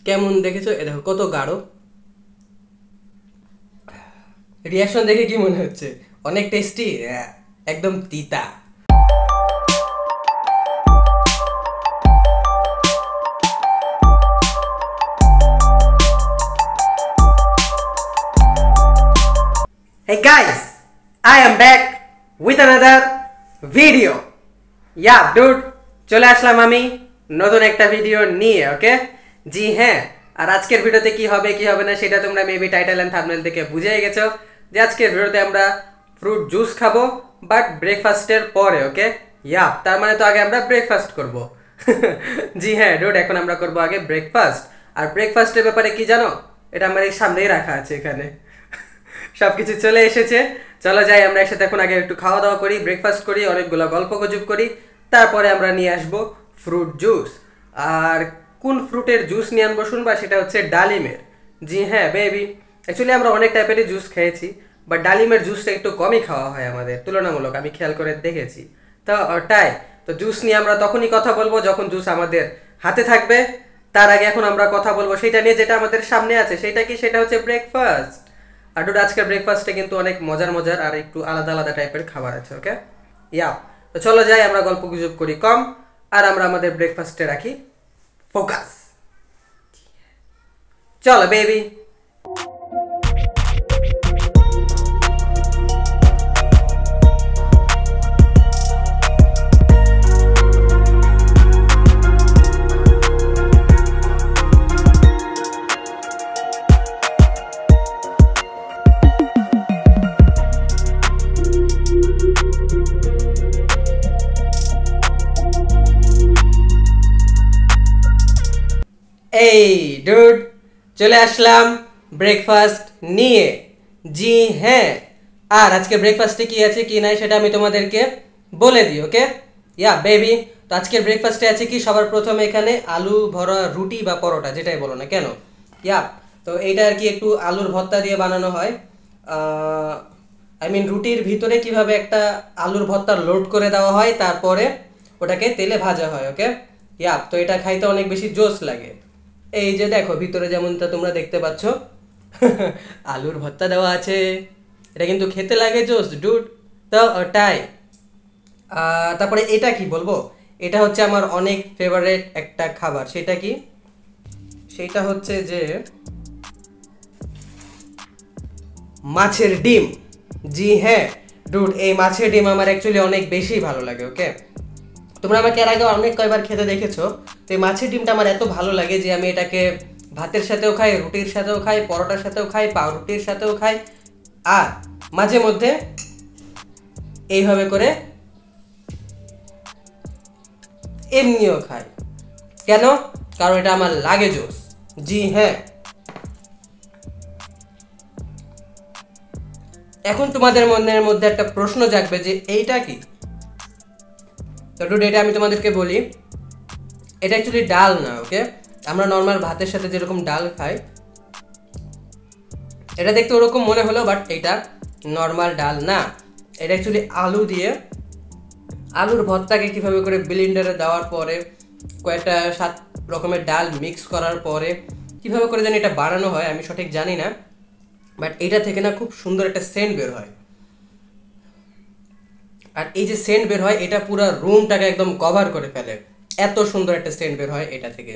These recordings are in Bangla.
কেমন দেখেছো? এ দেখো কত গাঢ়। রিয়াকশন দেখে কি মনে হচ্ছে? অনেক টেস্টি, একদম তিতা। Hey guys, I am back with another video. Yeah, dude, চলে আসলাম আমি নতুন একটা ভিডিও নিয়ে, ওকে? জি হ্যাঁ, আর আজকের ভিডিওতে কি হবে কি হবে না সেটা তোমরা মেবি টাইটেল এন্ড থাম্বনেল থেকে বুঝেই গেছো যে আজকের ভিডিওতে আমরা ফ্রুট জুস খাবো, বাট ব্রেকফাস্টের পরে, ওকে? ইয়া, তার মানে তো আগে আমরা ব্রেকফাস্ট করব। জি হ্যাঁ ডুড, এখন আমরা করব আগে ব্রেকফাস্ট। আর ব্রেকফাস্টের ব্যাপারে কি জানো? এটা আমার এই সামনেই রাখা আছে, এখানে সবকিছু চলে এসেছে। চলো যাই আমরা একসাথে এখন আগে একটু খাওয়া দাওয়া করি, ব্রেকফাস্ট করি, অনেকগুলো গল্প গুজব করি, তারপরে আমরা নিয়ে আসবো ফ্রুট জুস। আর কোন ফ্রুটের জুস নিয়ে আনবো শুনবা? সেটা হচ্ছে ডালিমের। জি হ্যাঁ বেবি, অ্যাকচুয়ালি আমরা অনেক টাইপেরই জুস খেয়েছি, বাট ডালিমের জুসটা একটু কমই খাওয়া হয় আমাদের তুলনামূলক, আমি খেয়াল করে দেখেছি। তো ওটাই তো, জুস নিয়ে আমরা তখনই কথা বলবো যখন জুস আমাদের হাতে থাকবে। তার আগে এখন আমরা কথা বলবো সেটা নিয়ে যেটা আমাদের সামনে আছে। সেটা কি? সেটা হচ্ছে ব্রেকফাস্ট। আর ডুড, আজকের ব্রেকফাস্টে কিন্তু অনেক মজার মজার আর একটু আলাদা আলাদা টাইপের খাবার আছে, ওকে? ইয়া, তো চলো যাই আমরা গল্প গুজব করি কম, আর আমরা আমাদের ব্রেকফাস্টে রাখি ফোকাস। চলো বেবি। এই ডুড, চলে আসলাম ব্রেকফাস্ট নিয়ে। জি হ্যাঁ, আর আজকে ব্রেকফাস্টে কি আছে কি নাই সেটা আমি তোমাদেরকে বলে দিই, ওকে? ইয়া বেবি, তো আজকের ব্রেকফাস্টে আছে কি? সবার প্রথমে এখানে আলু ভরা রুটি বা পরোটা, যেটাই বলো না কেন। ইয়া, তো এইটা আর কি একটু আলুর ভর্তা দিয়ে বানানো হয়। রুটির ভিতরে কিভাবে একটা আলুর ভর্তা লোড করে দেওয়া হয়, তারপরে ওটাকে তেলে ভাজা হয়, ওকে? ইয়া, তো এটা খাইতে অনেক বেশি জোস লাগে। এই যে দেখো ভিতরে যেমনটা তোমরা দেখতে পাচ্ছ, আলুর ভর্তা দেওয়া আছে। এটা কিন্তু খেতে লাগে জোস ডুড। তো ওটাই। তারপরে এটা কি বলবো, এটা হচ্ছে আমার অনেক ফেভারিট একটা খাবার। সেটা কি? সেটা হচ্ছে যে মাছের ডিম। জি হ্যাঁ ডুড, এই মাছের ডিম আমার অ্যাকচুয়ালি অনেক বেশি ভালো লাগে, ওকে? তোমরা আমাকে এর আগে অনেক কয়বার খেতে দেখেছো। তো এই মাছের ডিমটা আমার এত ভালো লাগে যে আমি এটাকে ভাতের সাথেও খাই, রুটির সাথেও খাই, পরোটার সাথেও খাই, পাউরুটির সাথেও খাই, আর মাঝে মধ্যে এইভাবে করে এমনিও খাই। কেন? কারণ এটা আমার লাগে জোস। জি হ্যাঁ, এখন তোমাদের মনের মধ্যে একটা প্রশ্ন জাগবে যে এইটা কি। তো ডুড, এটা আমি তোমাদেরকে বলি, এটা অ্যাকচুয়ালি ডাল না, ওকে? আমরা নর্মাল ভাতের সাথে যেরকম ডাল খাই, এটা দেখতে ওরকম মনে হলো, বাট এটা নর্মাল ডাল না। এটা অ্যাকচুয়ালি আলু দিয়ে, আলুর ভর্তাকে কীভাবে করে ব্লেন্ডারে দেওয়ার পরে কয়েকটা 7 রকমের ডাল মিক্স করার পরে কীভাবে করে যেন এটা বানানো হয় আমি সঠিক জানি না, বাট এটা থেকে না খুব সুন্দর একটা সেন্ট বের হয়। আর এই যে সেন্ট বের হয়, এটা পুরো রুমটাকে একদম কভার করে ফেলে। এত সুন্দর একটা সেন্ট বের হয় এটা থেকে।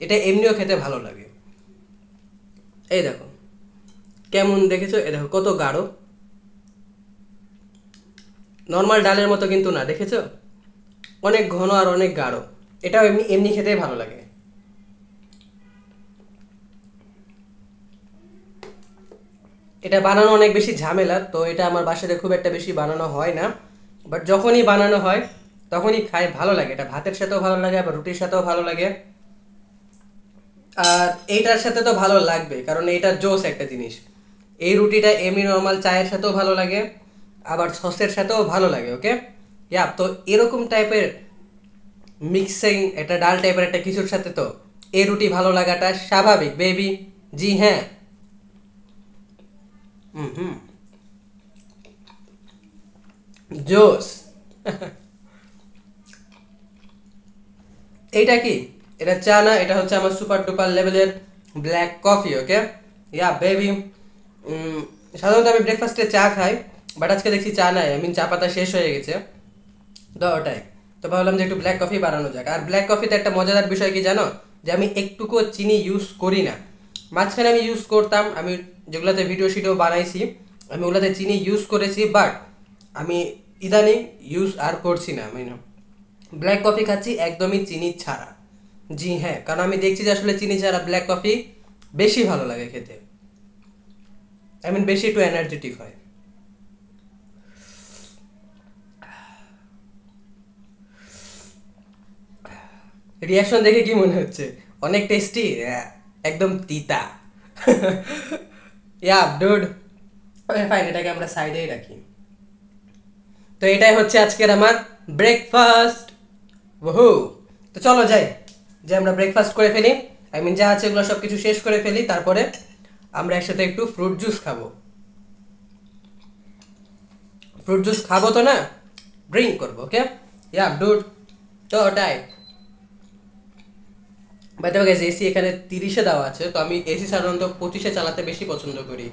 এটা এমনিও খেতে ভালো লাগে। এই দেখো কেমন দেখেছো? এ দেখো কত গাঢ়। নর্মাল ডালের মতো কিন্তু না, দেখেছো? অনেক ঘন আর অনেক গাঢ়। এটাও এমনি এমনি খেতেই ভালো লাগে। এটা বানানো অনেক বেশি ঝামেলা, তো এটা আমার বাসাতে খুব একটা বেশি বানানো হয় না, বাট যখনই বানানো হয় তখনই খাই, ভালো লাগে। এটা ভাতের সাথেও ভালো লাগে, আবার রুটির সাথেও ভালো লাগে। আর এইটার সাথে তো ভালো লাগবে, কারণ এইটা জোস একটা জিনিস। এই রুটিটা এমনি নর্মাল চায়ের সাথেও ভালো লাগে, আবার সসের সাথেও ভালো লাগে, ওকে? ইয়া, তো এরকম টাইপের মিক্সিং একটা ডাল টাইপের একটা কিছুর সাথে তো এই রুটি ভালো লাগাটা স্বাভাবিক বেবি। জি হ্যাঁ। হুম, জোস। এইটা কি? এটা চা না, এটা হচ্ছে আমার সুপার ডুপার লেভেলের ব্ল্যাক কফি। ওকে, ইয়া বেবি। সাধারণত আমি ব্রেকফাস্টে চা খাই, বাট আজকে দেখছি চা নাই, চা পাতা শেষ হয়ে গেছে, তো ওটাই। তো ভাবলাম যে একটু ব্ল্যাক কফি বানানো যাক। আর ব্ল্যাক কফিতে একটা মজাদার বিষয় কি জানো, যে আমি একটুকু চিনি ইউজ করি না। মাঝখানে আমি ইউজ করতাম, আমি যেগুলোতে ভিডিও শিডিও বানাইছি আমি ওগুলোতে চিনি ইউজ করেছি, বাট আমি ইদানিং ইউজ আর করছি না। আমি ব্ল্যাক কফি খাচ্ছি একদমই চিনি ছাড়া। জি হ্যাঁ, কারণ আমি দেখছি যে আসলে চিনি ছাড়া ব্ল্যাক কফি বেশি ভালো লাগে খেতে, বেশি একটু এনার্জেটিক হয়। রিয়াকশন দেখে কি মনে হচ্ছে? অনেক টেস্টি, একদম তিতা। ইয়া ডুড, ফাইন, এটাকে আমরা সাইডেই রাখি। তো এটাই হচ্ছে আজকের আমার ব্রেকফাস্ট। ওহো, তো চলো যাই, যে আমরা ব্রেকফাস্ট করে ফেলি, যা আছে এগুলো সব কিছু শেষ করে ফেলি, তারপরে আমরা একসাথে একটু ফ্রুট জুস খাবো। ফ্রুট জুস খাবো তো না, ড্রিঙ্ক করবো। ওকে, ইয়া ডুড, তো ওটাই। By the way guys, AC এখানে 30-এ দেওয়া আছে, তো আমি এসি সাধারণত 25-এ চালাতে বেশি পছন্দ করি।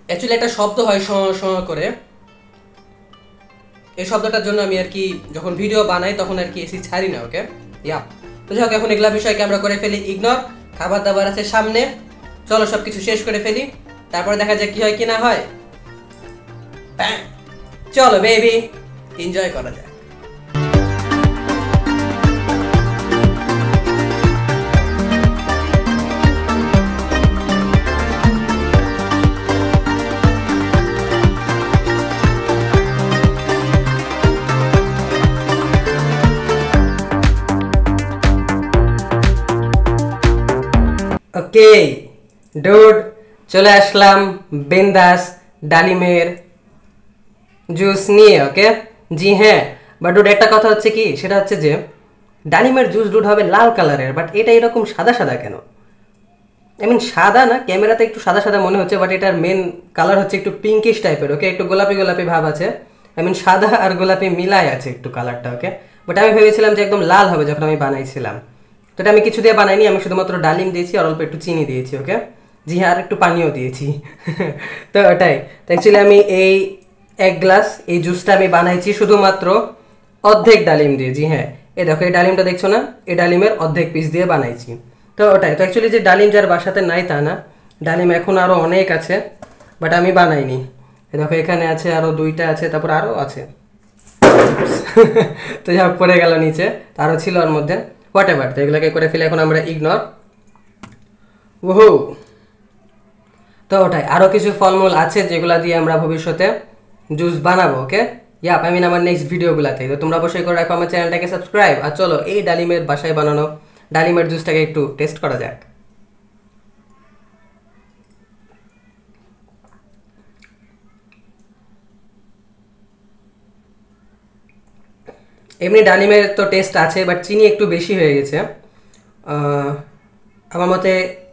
অ্যাকচুয়ালি একটা শব্দ হয় শ শ করে, এই শব্দটার জন্য আমি আর কি যখন ভিডিও বানাই তখন আর কি এসি ছাড়ি না। ওকে, ইয়া। তো যাই হোক, এখন এগুলা বিষয়কে আমরা করে ফেলি ইগনোর। খাবার দাবার আছে সামনে, চলো সব কিছু শেষ করে ফেলি, তারপরে দেখা যায় কি হয় কি না হয়। চলো বেবি, এনজয় করা যায়। ওকে ডুড, চলে আসলাম বিন্দাস ডালিমের জুস নিয়ে। ওকে, জি হ্যাঁ, বাট ডুড একটা কথা হচ্ছে কি, সেটা হচ্ছে যে ডালিমের জুস ডুড হবে লাল কালারের, বাট এটা এরকম সাদা সাদা কেন? সাদা না, ক্যামেরাতে একটু সাদা সাদা মনে হচ্ছে, বাট এটার মেন কালার হচ্ছে একটু পিঙ্কিশ টাইপের। ওকে, একটু গোলাপি গোলাপি ভাব আছে, সাদা আর গোলাপি মিলাই আছে একটু কালারটা। ওকে, বাট আমি ভেবেছিলাম যে একদম লাল হবে যখন আমি বানাইছিলাম। তো এটা আমি কিছু দিয়ে বানাইনি, আমি শুধুমাত্র ডালিম দিয়েছি আর অল্প একটু চিনি দিয়েছি। ওকে, জি হ্যাঁ, আর একটু পানিও দিয়েছি। তো ওটাই। তো অ্যাকচুয়ালি আমি এই 1 গ্লাস এই জুসটা আমি বানাইছি শুধুমাত্র অর্ধেক ডালিম দিয়ে। জি হ্যাঁ, এই দেখো, এই ডালিমটা দেখছো না, এই ডালিমের অর্ধেক পিস দিয়ে বানাইছি। তো ওটাই। তো অ্যাকচুয়ালি যে ডালিম যার বাসাতে নাই তা না, ডালিম এখন আরও অনেক আছে, বাট আমি বানাইনি। দেখো এখানে আছে, আরও 2টা আছে, তারপর আরও আছে। তো যা পড়ে গেল নিচে, আরও ছিল ওর মধ্যে, হোয়াট এভার। তো এগুলোকে করে ফেলে এখন আমরা ইগনোর। ওহো, তো ওটাই। আরও কিছু ফলমূল আছে যেগুলো দিয়ে আমরা ভবিষ্যতে জুস বানাবো। ওকে, ইয়াপ, আমার নেক্সট ভিডিওগুলোতে। তো তোমরা অবশ্যই করে রাখো আমার চ্যানেলটাকে সাবস্ক্রাইব। আর চলো এই ডালিমের বাসায় বানানো ডালিমের জুসটাকে একটু টেস্ট করা যাক। এমনি ডালিমের তো টেস্ট আছে, বাট চিনি একটু বেশি হয়ে গেছে। আমার মতে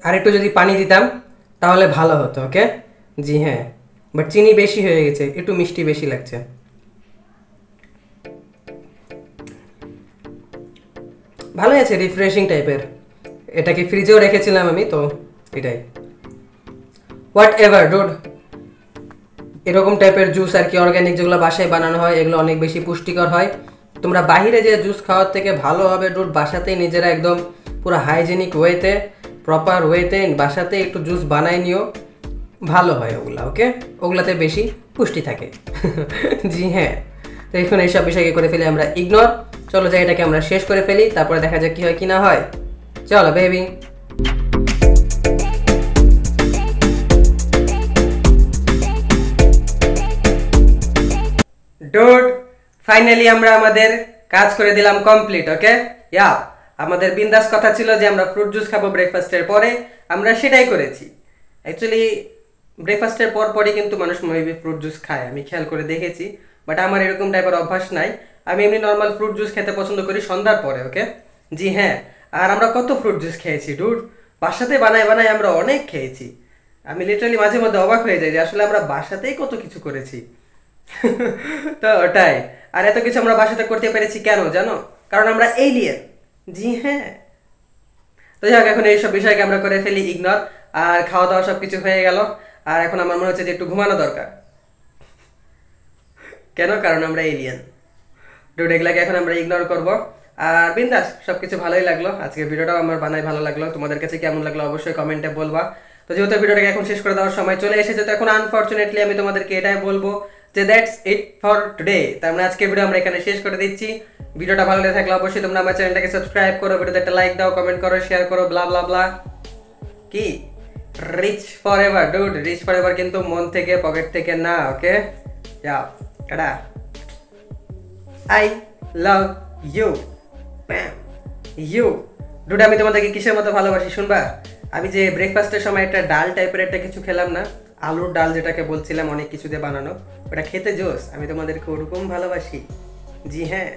আরেকটু যদি পানি দিতাম তাহলে ভালো হতো। ওকে, জি হ্যাঁ, বাট চিনি বেশি হয়ে গেছে, একটু মিষ্টি বেশি লাগছে। ভালোই আছে, রিফ্রেশিং টাইপের। এটাকে ফ্রিজেও রেখেছিলাম আমি, তো এটাই। হোয়াট এভার ডুড, এরকম টাইপের জুস আর কি, অর্গ্যানিক যেগুলো বাসায় বানানো হয় এগুলো অনেক বেশি পুষ্টিকর হয়। তোমরা বাইরে যে জুস খাওয়ার থেকে ভালো হবে ডুড বাসাতেই নিজেরা একদম পুরো হাইজেনিক ওয়েতে, প্রপার ওয়েতে বাসাতে একটু জুস বানাই নিও, ভালো হয় ওগুলা। ওকে, ওগুলাতে বেশি পুষ্টি থাকে। জি হ্যাঁ, তো এখন এইসব বিষয়কে করে ফেলি আমরা ইগনোর। চলো যাই, এটাকে আমরা শেষ করে ফেলি, তারপরে দেখা যাক কি হয় কি না হয়। চলো বেবি। ডুড, ফাইনালি আমরা আমাদের কাজ করে দিলাম কমপ্লিট। ওকে, ইয়া, আমাদের বিন্দাস কথা ছিল যে আমরা ফ্রুট জুস খাবো ব্রেকফাস্টের পরে, আমরা সেটাই করেছি। অ্যাকচুয়ালি ব্রেকফাস্টের পর পরই কিন্তু মানুষ মেবি ফ্রুট জুস খায়, আমি খেয়াল করে দেখেছি, বাট আমার এরকম টাইপের অভ্যাস নাই। আমি এমনি নর্মাল ফ্রুট জুস খেতে পছন্দ করি সন্ধ্যার পরে। ওকে, জি হ্যাঁ, আর আমরা কত ফ্রুট জুস খেয়েছি ডুড, বাসাতে বানায় বানায় আমরা অনেক খেয়েছি। আমি লিটারালি মাঝে মধ্যে অবাক হয়ে যাই যে আসলে আমরা বাসাতেই কত কিছু করেছি। তো ওটাই। আর এত কিছু আমরা বাসাতে করতে পেরেছি কেন জানো? কারণ আমরা এলিয়েন। জি হ্যাঁ। তো যাই হোক, এখন এইসব বিষয়কে আমরা করে ফেলি ইগনোর। আর খাওয়া দাওয়া সব কিছু হয়ে গেল। আর এখন আমার মনে হচ্ছে যে একটু ঘুমানো দরকার। কেন? কারণ আমরা এলিয়েন। ডুড, এগুলাকে এখন আমরা ইগনোর করব। আর বিন্দাস, সব কিছু ভালোই লাগলো। আজকে ভিডিওটাও আমার বানাই ভালো লাগলো। তোমাদের কাছে কেমন লাগলো অবশ্যই কমেন্টে বলবা। তো যেহেতু ভিডিওটাকে এখন শেষ করে দেওয়ার সময় চলে এসেছে, তো এখন আনফর্চুনেটলি আমি তোমাদেরকে এটাই বলবো যে দ্যাটস ইট ফর টুডে। তার মানে আজকে ভিডিও আমরা এখানে শেষ করে দিচ্ছি। ভিডিওটা ভালো লেগে থাকলে অবশ্যই তোমরা আমার চ্যানেলটাকে সাবস্ক্রাইব করো, ভিডিওতে একটা লাইক দাও, কমেন্ট করো, শেয়ার করো, ব্লা ব্লা ব্লা। কি rich forever dude, rich forever কিন্তু মন থেকে, পকেট থেকে না। ওকে, যাও, টাটা। I love you. You dude, আমি তোমাদেরকে কিসের মতো ভালোবাসি শুনবা? আমি যে ব্রেকফাস্টের সময় একটা ডাল টাইপের একটা কিছু খেলাম না, আলুর ডাল যেটাকে বলছিলাম অনেক কিছু দিয়ে বানানো, ওটা খেতে জোস। আমি তোমাদেরকে ওরকম ভালোবাসি। জি হ্যাঁ।